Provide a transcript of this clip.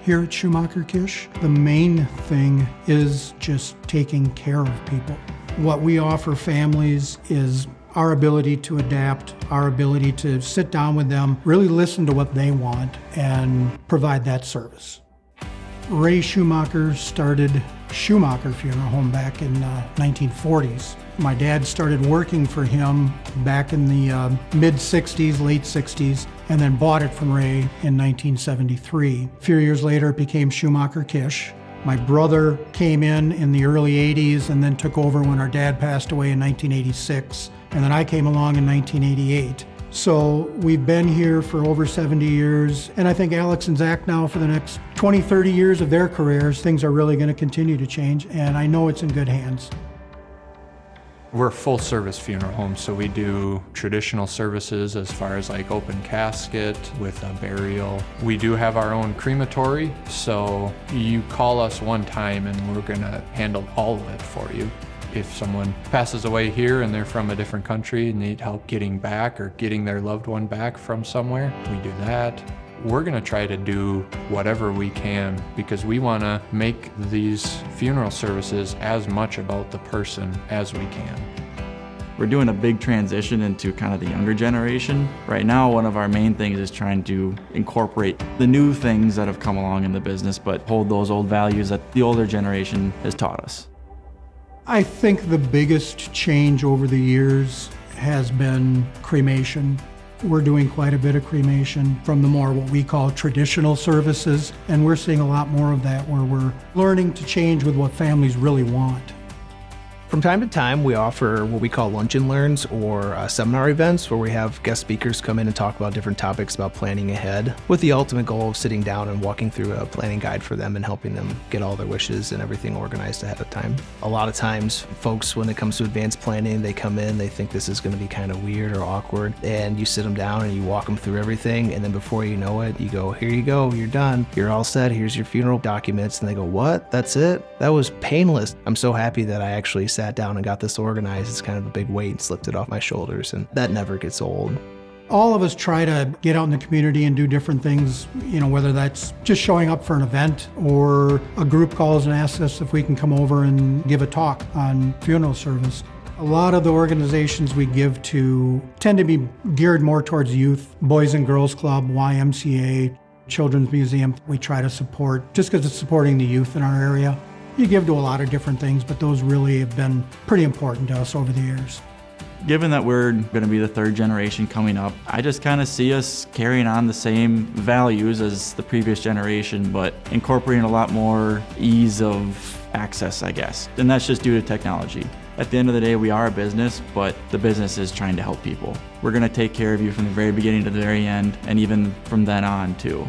here at Schumacher-Kish. The main thing is just taking care of people. What we offer families is our ability to adapt, our ability to sit down with them, really listen to what they want, and provide that service. Ray Schumacher started Schumacher Funeral Home back in 1940s. My dad started working for him back in the mid-60s, late 60s, and then bought it from Ray in 1973. A few years later, it became Schumacher-Kish. My brother came in the early 80s and then took over when our dad passed away in 1986. And then I came along in 1988. So we've been here for over 70 years, and I think Alex and Zach now for the next 20, 30 years of their careers, things are really going to continue to change, and I know it's in good hands. We're a full service funeral home, so we do traditional services as far as like open casket with a burial. We do have our own crematory, so you call us one time and we're gonna handle all of it for you. If someone passes away here and they're from a different country and need help getting back or getting their loved one back from somewhere, we do that. We're gonna try to do whatever we can because we wanna make these funeral services as much about the person as we can. We're doing a big transition into kind of the younger generation. Right now, one of our main things is trying to incorporate the new things that have come along in the business, but hold those old values that the older generation has taught us. I think the biggest change over the years has been cremation. We're doing quite a bit of cremation from the more what we call traditional services, and we're seeing a lot more of that where we're learning to change with what families really want. From time to time, we offer what we call lunch and learns or seminar events where we have guest speakers come in and talk about different topics about planning ahead with the ultimate goal of sitting down and walking through a planning guide for them and helping them get all their wishes and everything organized ahead of time. A lot of times, folks, when it comes to advanced planning, they come in, they think this is going to be kind of weird or awkward, and you sit them down and you walk them through everything, and then before you know it, you go, here you go, you're done, you're all set, here's your funeral documents, and they go, what? That's it? That was painless. I'm so happy that I actually sat down and got this organized. It's kind of a big weight and slipped it off my shoulders, and that never gets old. All of us try to get out in the community and do different things, whether that's just showing up for an event or a group calls and asks us if we can come over and give a talk on funeral service. A lot of the organizations we give to tend to be geared more towards youth, Boys and Girls Club, YMCA, Children's Museum. We try to support just because it's supporting the youth in our area. You give to a lot of different things, but those really have been pretty important to us over the years. Given that we're going to be the third generation coming up, I just kind of see us carrying on the same values as the previous generation, but incorporating a lot more ease of access, I guess. And that's just due to technology. At the end of the day, we are a business, but the business is trying to help people. We're going to take care of you from the very beginning to the very end, and even from then on, too.